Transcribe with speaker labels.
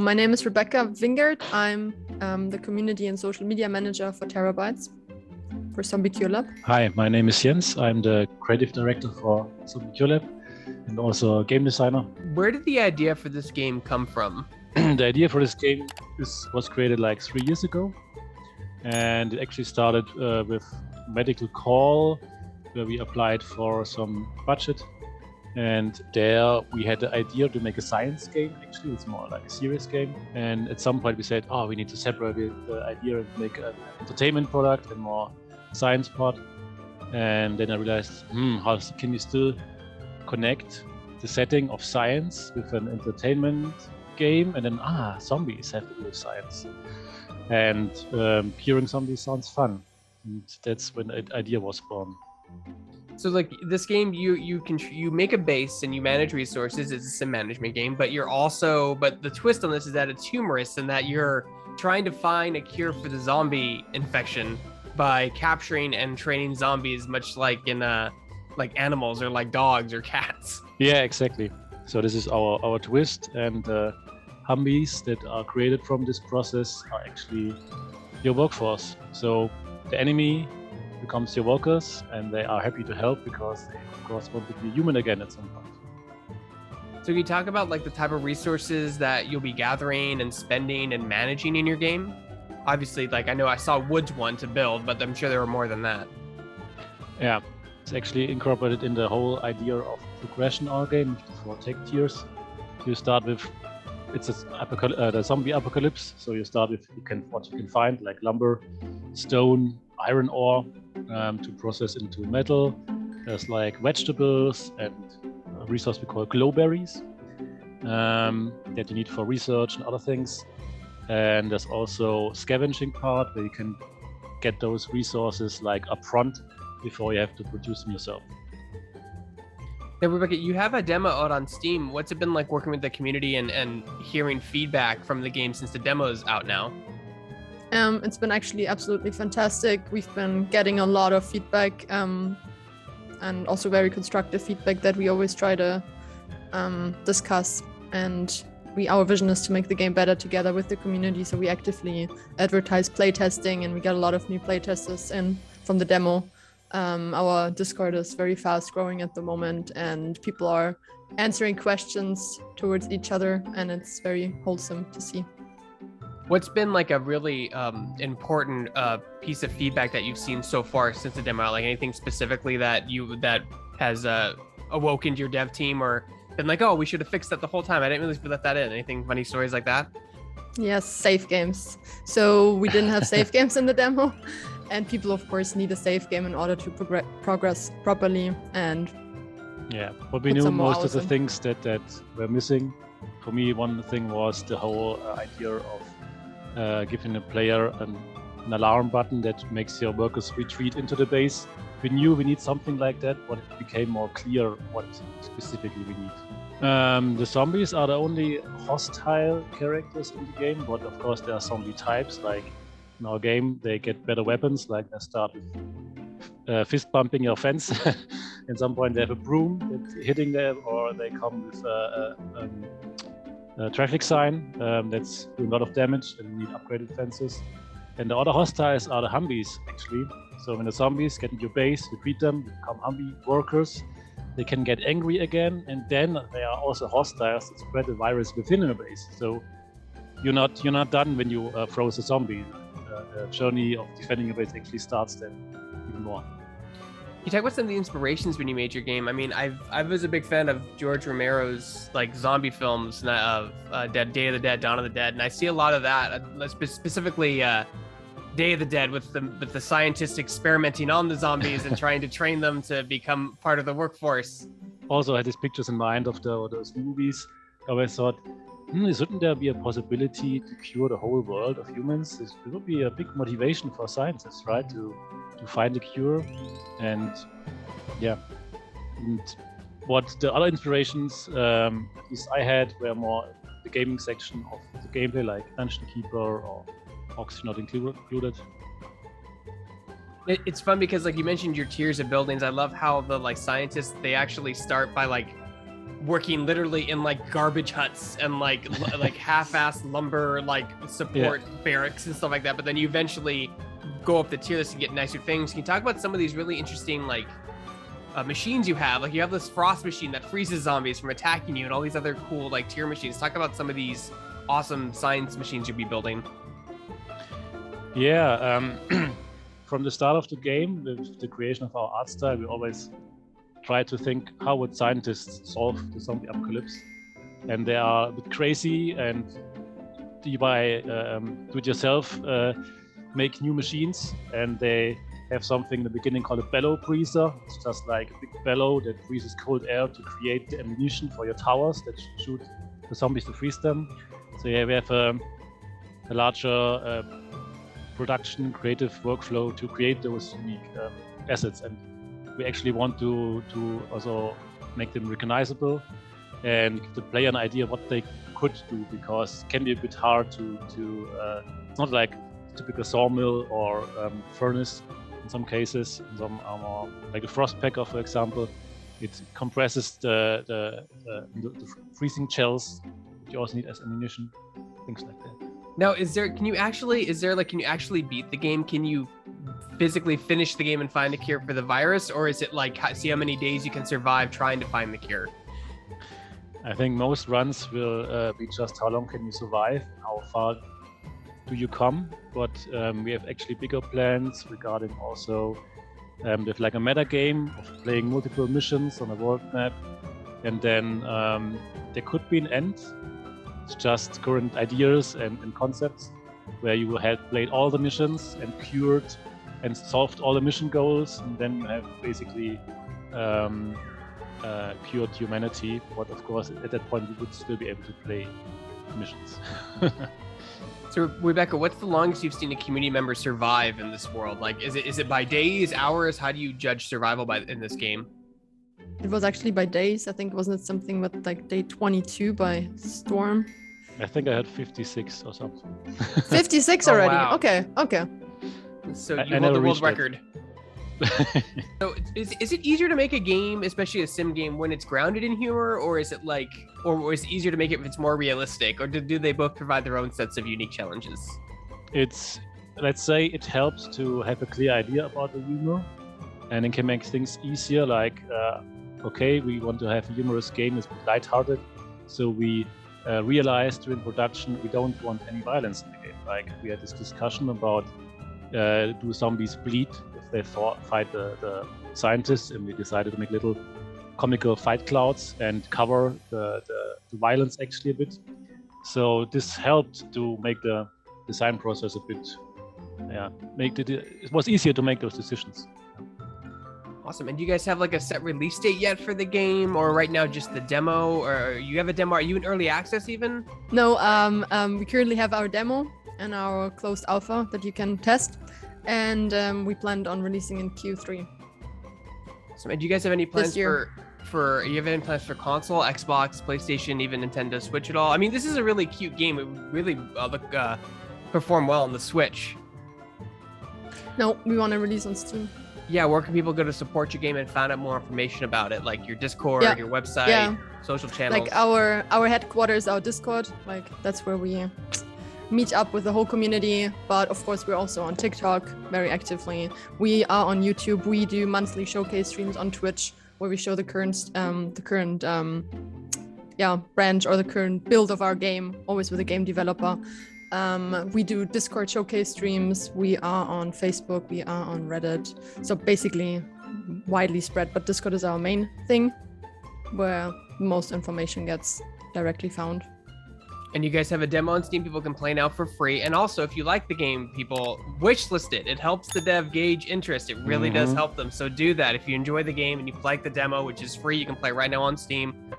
Speaker 1: My name is Rebecca Wingert. I'm the community and social media manager for Terabytes for Zombie Cure Lab.
Speaker 2: Hi, my name is Jens. I'm the creative director for Zombie Cure Lab and also a game designer.
Speaker 3: Where did the idea for this game come from?
Speaker 2: The idea for this game was created like 3 years ago, and it actually started with Medical Call, where we applied for some budget, and there we had the idea to make a science game. Actually, it's more like a serious game, and at some point we said, we need to separate the idea and make an entertainment product and more science part. And then I realized, how can you still connect the setting of science with an entertainment game? And then zombies have to do with science, and curing zombies sounds fun, and that's when the idea was born.
Speaker 3: So like this game, you make a base and you manage resources. It's a management game, but the twist on this is that it's humorous and that you're trying to find a cure for the zombie infection by capturing and training zombies, much like in like animals or like dogs or cats.
Speaker 2: Yeah, exactly. So this is our twist, and Humvees that are created from this process are actually your workforce. So the enemy becomes your workers, and they are happy to help because they, of course, want to be human again at some point.
Speaker 3: So can you talk about like the type of resources that you'll be gathering and spending and managing in your game? Obviously, like I know I saw woods one to build, but I'm sure there were more than that.
Speaker 2: Yeah, it's actually incorporated in the whole idea of progression in our game with the 4 tech tiers. You start with the zombie apocalypse, so you start with what you can find, like lumber, stone, iron ore, to process into metal. There's like vegetables and a resource we call glowberries that you need for research and other things. And there's also scavenging part where you can get those resources like upfront before you have to produce them yourself.
Speaker 3: Now, Rebecca, you have a demo out on Steam. What's it been like working with the community and hearing feedback from the game since the demo is out now?
Speaker 1: It's been actually absolutely fantastic. We've been getting a lot of feedback and also very constructive feedback that we always try to discuss. And our vision is to make the game better together with the community. So we actively advertise playtesting, and we get a lot of new playtesters in from the demo. Our Discord is very fast growing at the moment, and people are answering questions towards each other, and it's very wholesome to see.
Speaker 3: What's been like a really important piece of feedback that you've seen so far since the demo? Like anything specifically that has awoken your dev team or been like, we should have fixed that the whole time. I didn't really let that in. Anything funny stories like that?
Speaker 1: Yes, save games. So we didn't have save games in the demo, and people of course need a save game in order to progress properly. And
Speaker 2: yeah, what we knew most of the things that were missing. For me, one thing was the whole idea of giving a player an alarm button that makes your workers retreat into the base. We knew we need something like that, but it became more clear what specifically we need. The zombies are the only hostile characters in the game, but of course there are zombie types. Like in our game, they get better weapons, like they start with fist bumping your fence. At some point they have a broom that's hitting them, or they come with a traffic sign that's doing a lot of damage and need upgraded fences. And the other hostiles are the Humvees, actually. So when the zombies get into your base, you treat them, they become Humvee workers. They can get angry again, and then they are also hostiles that spread the virus within your base. So you're not done when you froze a zombie. The journey of defending your base actually starts then even more.
Speaker 3: Can you talk about some of the inspirations when you made your game? I mean, I was a big fan of George Romero's like zombie films of Day of the Dead, Dawn of the Dead, and I see a lot of that, specifically Day of the Dead with the scientists experimenting on the zombies and trying to train them to become part of the workforce.
Speaker 2: Also, I had these pictures in mind of those movies. I always thought, shouldn't there be a possibility to cure the whole world of humans? This would be a big motivation for scientists, right? To find a cure. And yeah. And what the other inspirations, at least I had, were more the gaming section of the gameplay, like Dungeon Keeper or Oxygen Not Included.
Speaker 3: It's fun because like you mentioned your tiers of buildings. I love how the like scientists, they actually start by like working literally in like garbage huts and like half-assed lumber like support barracks and stuff like that, but then you eventually go up the tier list and get nicer things. Can you talk about some of these really interesting like machines you have? Like you have this frost machine that freezes zombies from attacking you and all these other cool like tier machines. Talk about some of these awesome science machines you'll be building.
Speaker 2: Yeah, from the start of the game, with the creation of our art style, we always try to think, how would scientists solve the zombie apocalypse? And they are a bit crazy, and do it yourself, make new machines, and they have something in the beginning called a bellow freezer. It's just like a big bellow that freezes cold air to create the ammunition for your towers that shoot the zombies to freeze them. So yeah, we have a larger production creative workflow to create those unique assets, and we actually want to also make them recognizable and give the player an idea of what they could do, because it can be a bit hard to it's not like typical sawmill or furnace in some cases. In some more, like the frost packer, for example, it compresses the freezing shells that you also need as ammunition, things like that.
Speaker 3: Now, can you actually beat the game? Can you physically finish the game and find a cure for the virus, or is it like see how many days you can survive trying to find the cure?
Speaker 2: I think most runs will be just how long can you survive, how far do you come, but we have actually bigger plans regarding also with like a meta game of playing multiple missions on a world map, and then there could be an end. It's just current ideas and concepts where you have played all the missions and cured and solved all the mission goals, and then you have basically cured humanity. But of course, at that point, you would still be able to play missions.
Speaker 3: So, Rebecca, what's the longest you've seen a community member survive in this world? Like, is it by days, hours? How do you judge survival in this game?
Speaker 1: It was actually by days. I think wasn't it something with like day 22 by Storm?
Speaker 2: I think I had 56 or something.
Speaker 1: 56 already?
Speaker 3: Wow.
Speaker 1: Okay.
Speaker 3: So you hold the world record. So is it easier to make a game, especially a sim game, when it's grounded in humor, or is it like, or is it easier to make it if it's more realistic, or do they both provide their own sets of unique challenges?
Speaker 2: Let's say it helps to have a clear idea about the humor, and it can make things easier. Like, okay, we want to have a humorous game that's lighthearted, so we realized during production we don't want any violence in the game. Like, we had this discussion about do zombies bleed if they fight the scientists, and we decided to make little comical fight clouds and cover the violence actually a bit. So this helped to make the design process a bit, it was easier to make those decisions.
Speaker 3: Awesome. And do you guys have like a set release date yet for the game, or right now just the demo, or you have a demo? Are you in early access even?
Speaker 1: No, we currently have our demo and our closed alpha that you can test, and we planned on releasing in Q3.
Speaker 3: So, and do you guys have any plans for you have any plans for console, Xbox, PlayStation, even Nintendo Switch at all? I mean, this is a really cute game. It would really perform well on the Switch.
Speaker 1: No, we want to release on Steam.
Speaker 3: Yeah, where can people go to support your game and find out more information about it? Like your Discord, your website, social channels?
Speaker 1: Like our headquarters, our Discord, like that's where we meet up with the whole community. But of course, we're also on TikTok very actively. We are on YouTube. We do monthly showcase streams on Twitch where we show the current branch or the current build of our game, always with a game developer. We do Discord showcase streams. We are on Facebook. We are on Reddit. So basically widely spread, but Discord is our main thing where most information gets directly found.
Speaker 3: And you guys have a demo on Steam people can play now for free. And also, if you like the game, people wishlist it. It helps the dev gauge interest. It really does help them. So do that. If you enjoy the game and you like the demo, which is free, you can play right now on Steam.